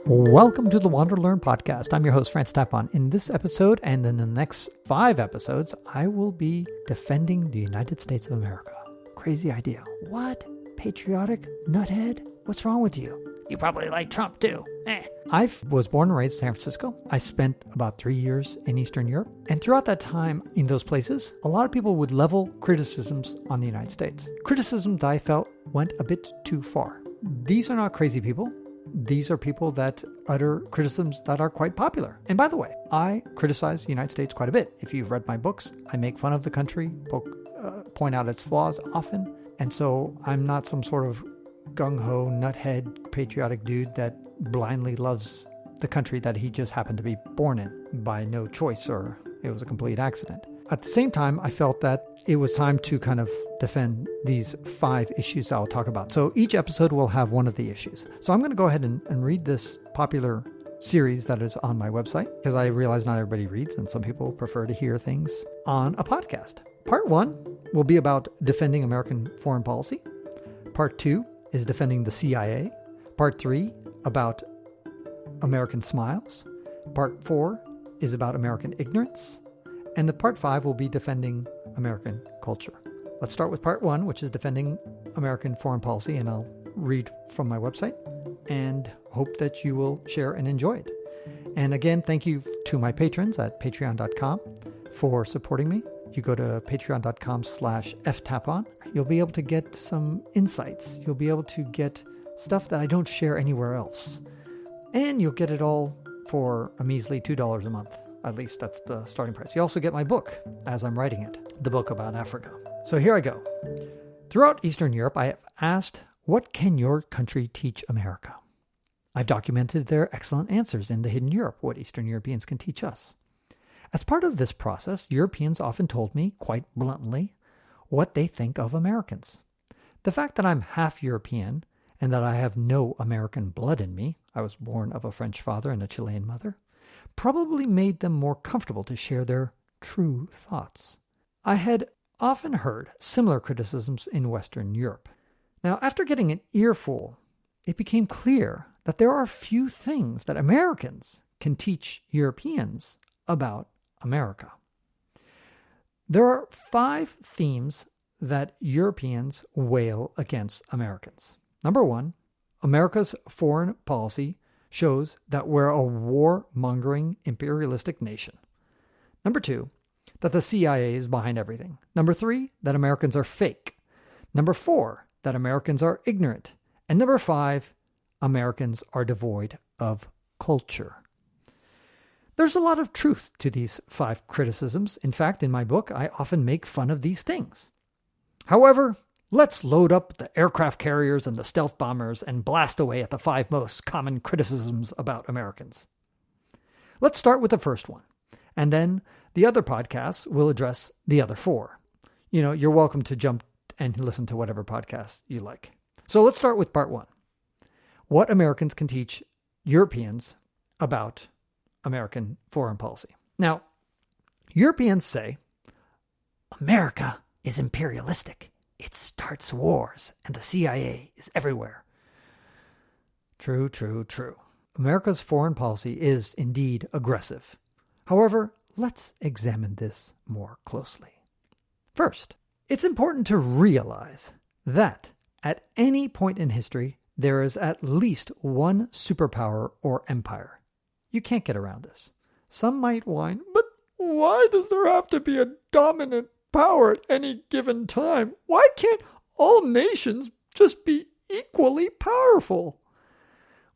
Welcome to the WanderLearn podcast. I'm your host, Tapon. In this episode and in the next 5 episodes, I will be defending the United States of America. Crazy idea. What? Patriotic? Nuthead? What's wrong with you? You probably like Trump too. I was born and raised in San Francisco. I spent about 3 years in Eastern Europe. And throughout that time in those places, a lot of people would level criticisms on the United States. Criticism that I felt went a bit too far. These are not crazy people. These are people that utter criticisms that are quite popular. And by the way, I criticize the United States quite a bit. If you've read my books, I make fun of the country, point out its flaws often. And so I'm not some sort of gung-ho, nuthead, patriotic dude that blindly loves the country that he just happened to be born in by no choice or it was a complete accident. At the same time, I felt that it was time to kind of defend these 5 issues I'll talk about. So each episode will have one of the issues. So I'm going to go ahead and read this popular series that is on my website because I realize not everybody reads and some people prefer to hear things on a podcast. Part 1 will be about defending American foreign policy. Part 2 is defending the CIA. Part 3 about American smiles. Part 4 is about American ignorance. And the part 5 will be defending American culture. Let's start with part 1, which is defending American foreign policy, and I'll read from my website and hope that you will share and enjoy it. And again, thank you to my patrons at patreon.com for supporting me. You go to patreon.com/ftapon. You'll be able to get some insights. You'll be able to get stuff that I don't share anywhere else. And you'll get it all for a measly $2 a month. At least that's the starting price. You also get my book as I'm writing it, the book about Africa. So here I go. Throughout Eastern Europe, I have asked, what can your country teach America? I've documented their excellent answers in The Hidden Europe, what Eastern Europeans can teach us. As part of this process, Europeans often told me, quite bluntly, what they think of Americans. The fact that I'm half European and that I have no American blood in me, I was born of a French father and a Chilean mother, probably made them more comfortable to share their true thoughts. I had often heard similar criticisms in Western Europe. Now, after getting an earful, it became clear that there are few things that Americans can teach Europeans about America. There are 5 themes that Europeans wail against Americans. Number 1, America's foreign policy shows that we're a warmongering imperialistic nation. Number 2, that the CIA is behind everything. Number 3, that Americans are fake. Number 4, that Americans are ignorant. And number 5, Americans are devoid of culture. There's a lot of truth to these 5 criticisms. In fact, in my book, I often make fun of these things. However, let's load up the aircraft carriers and the stealth bombers and blast away at the 5 most common criticisms about Americans. Let's start with the first one, and then the other podcasts will address the other 4. You're welcome to jump and listen to whatever podcast you like. So let's start with part 1. What Americans can teach Europeans about American foreign policy. Now, Europeans say, America is imperialistic. It starts wars, and the CIA is everywhere. True. America's foreign policy is indeed aggressive. However, let's examine this more closely. First, it's important to realize that at any point in history, there is at least one superpower or empire. You can't get around this. Some might whine, but why does there have to be a dominant power at any given time? Why can't all nations just be equally powerful?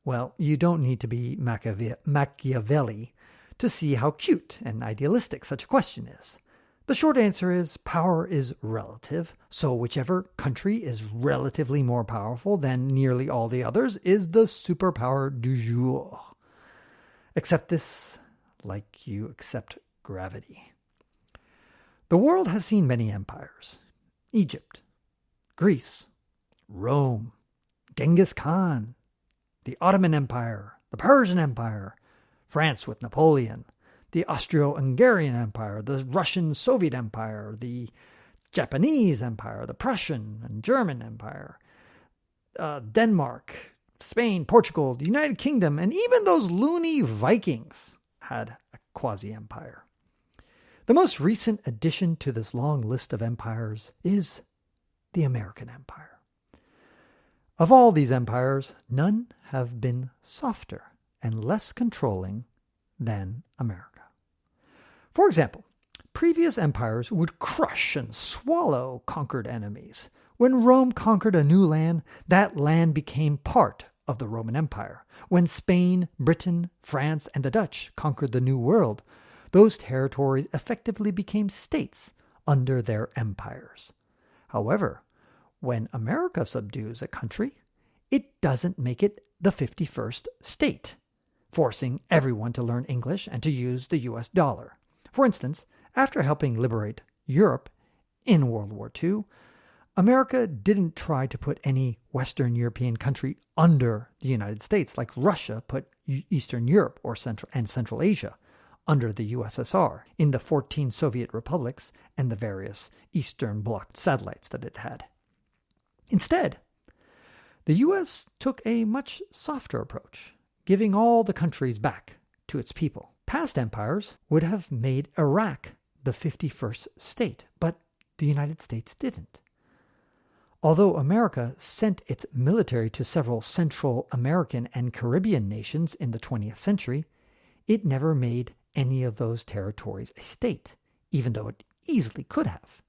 Well, you don't need to be Machiavelli to see how cute and idealistic such a question is. The short answer is power is relative, so whichever country is relatively more powerful than nearly all the others is the superpower du jour. Accept this like you accept gravity. The world has seen many empires. Egypt, Greece, Rome, Genghis Khan, the Ottoman Empire, the Persian Empire, France with Napoleon, the Austro-Hungarian Empire, the Russian Soviet Empire, the Japanese Empire, the Prussian and German Empire, Denmark, Spain, Portugal, the United Kingdom, and even those loony Vikings had a quasi-empire. The most recent addition to this long list of empires is the American Empire. Of all these empires, none have been softer and less controlling than America. For example, previous empires would crush and swallow conquered enemies. When Rome conquered a new land, that land became part of the Roman Empire. When Spain, Britain, France, and the Dutch conquered the New World, those territories effectively became states under their empires. However, when America subdues a country, it doesn't make it the 51st state, forcing everyone to learn English and to use the US dollar. For instance, after helping liberate Europe in World War II, America didn't try to put any Western European country under the United States like Russia put Eastern Europe or Central Asia under the USSR in the 14 Soviet republics and the various Eastern Bloc satellites that it had. Instead, the US took a much softer approach, giving all the countries back to its people. Past empires would have made Iraq the 51st state, but the United States didn't. Although America sent its military to several Central American and Caribbean nations in the 20th century, it never made any of those territories a state, even though it easily could have.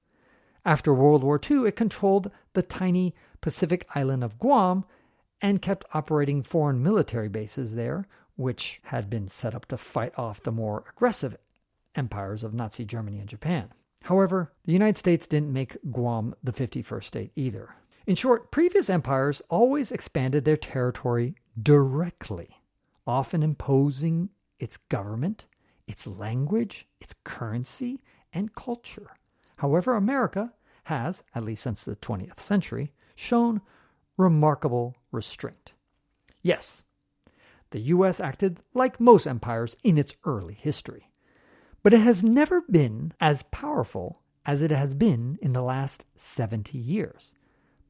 After World War II, it controlled the tiny Pacific island of Guam and kept operating foreign military bases there, which had been set up to fight off the more aggressive empires of Nazi Germany and Japan. However, the United States didn't make Guam the 51st state either. In short, previous empires always expanded their territory directly, often imposing its government, its language, its currency, and culture. However, America has, at least since the 20th century, shown remarkable restraint. Yes, the U.S. acted like most empires in its early history, but it has never been as powerful as it has been in the last 70 years.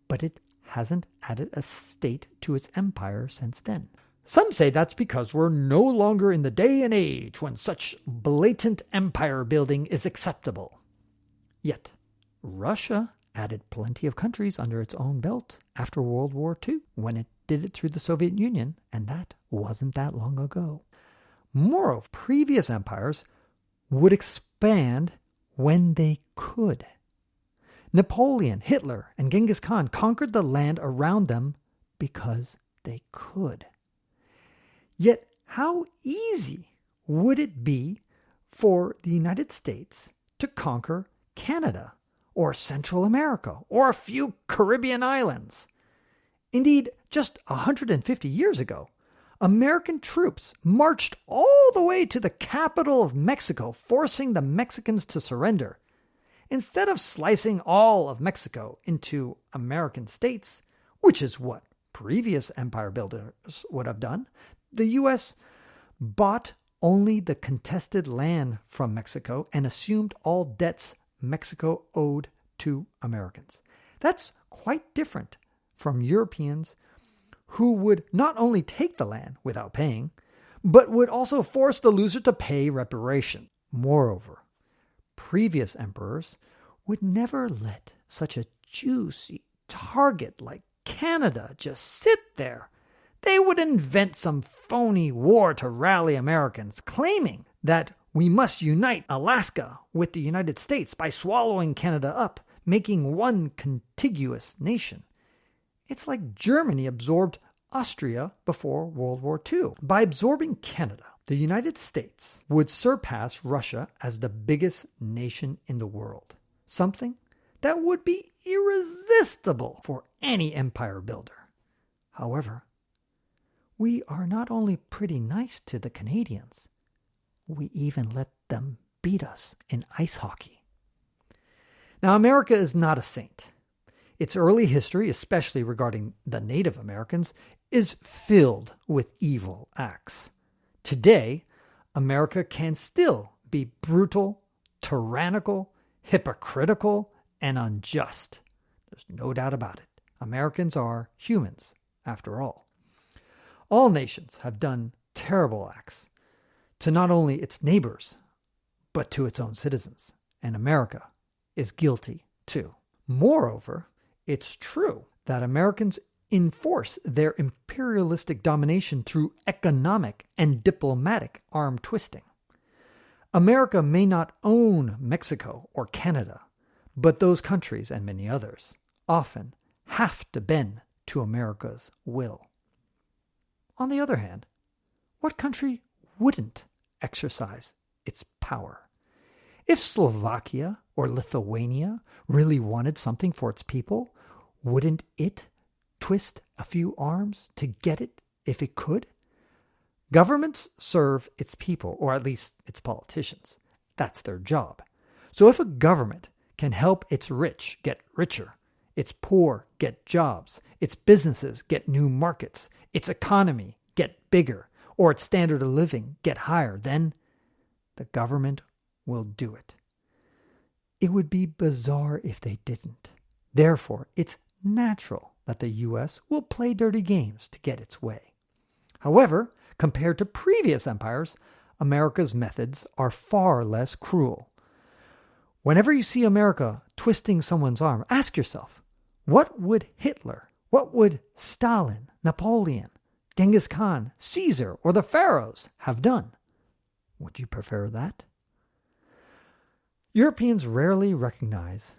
But it hasn't added a state to its empire since then. Some say that's because we're no longer in the day and age when such blatant empire building is acceptable. Yet, Russia added plenty of countries under its own belt after World War II, when it did it through the Soviet Union, and that wasn't that long ago. Moreover, previous empires would expand when they could. Napoleon, Hitler, and Genghis Khan conquered the land around them because they could. Yet, how easy would it be for the United States to conquer Canada, or Central America, or a few Caribbean islands? Indeed, just 150 years ago, American troops marched all the way to the capital of Mexico, forcing the Mexicans to surrender. Instead of slicing all of Mexico into American states, which is what previous empire builders would have done, the U.S. bought only the contested land from Mexico and assumed all debts Mexico owed to Americans. That's quite different from Europeans who would not only take the land without paying, but would also force the loser to pay reparation. Moreover, previous emperors would never let such a juicy target like Canada just sit there. They would invent some phony war to rally Americans, claiming that we must unite Alaska with the United States by swallowing Canada up, making one contiguous nation. It's like Germany absorbed Austria before World War II. By absorbing Canada, the United States would surpass Russia as the biggest nation in the world, something that would be irresistible for any empire builder. However, we are not only pretty nice to the Canadians, we even let them beat us in ice hockey. Now, America is not a saint. Its early history, especially regarding the Native Americans, is filled with evil acts. Today, America can still be brutal, tyrannical, hypocritical, and unjust. There's no doubt about it. Americans are humans, after all. All nations have done terrible acts to not only its neighbors, but to its own citizens. And America is guilty too. Moreover, it's true that Americans enforce their imperialistic domination through economic and diplomatic arm twisting. America may not own Mexico or Canada, but those countries and many others often have to bend to America's will. On the other hand, what country wouldn't exercise its power? If Slovakia or Lithuania really wanted something for its people, wouldn't it twist a few arms to get it if it could? Governments serve its people, or at least its politicians. That's their job. So if a government can help its rich get richer, its poor get jobs, its businesses get new markets, its economy get bigger, or its standard of living get higher, then the government will do it. It would be bizarre if they didn't. Therefore, it's natural that the U.S. will play dirty games to get its way. However, compared to previous empires, America's methods are far less cruel. Whenever you see America twisting someone's arm, ask yourself, what would Hitler, what would Stalin, Napoleon, Genghis Khan, Caesar, or the pharaohs have done? Would you prefer that? Europeans rarely recognize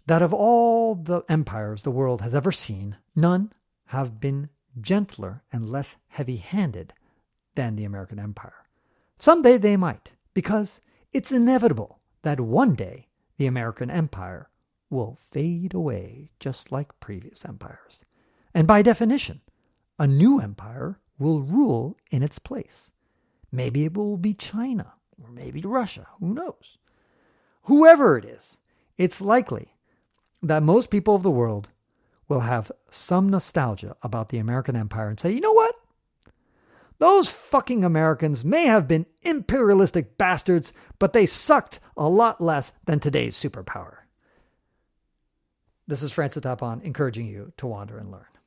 that of all the empires the world has ever seen, none have been gentler and less heavy-handed than the American empire. Someday they might, because it's inevitable that one day the American empire will fade away just like previous empires. And by definition, a new empire will rule in its place. Maybe it will be China, or maybe Russia, who knows? Whoever it is, it's likely that most people of the world will have some nostalgia about the American empire and say, you know what? Those fucking Americans may have been imperialistic bastards, but they sucked a lot less than today's superpower. This is Francis Tapon encouraging you to wander and learn.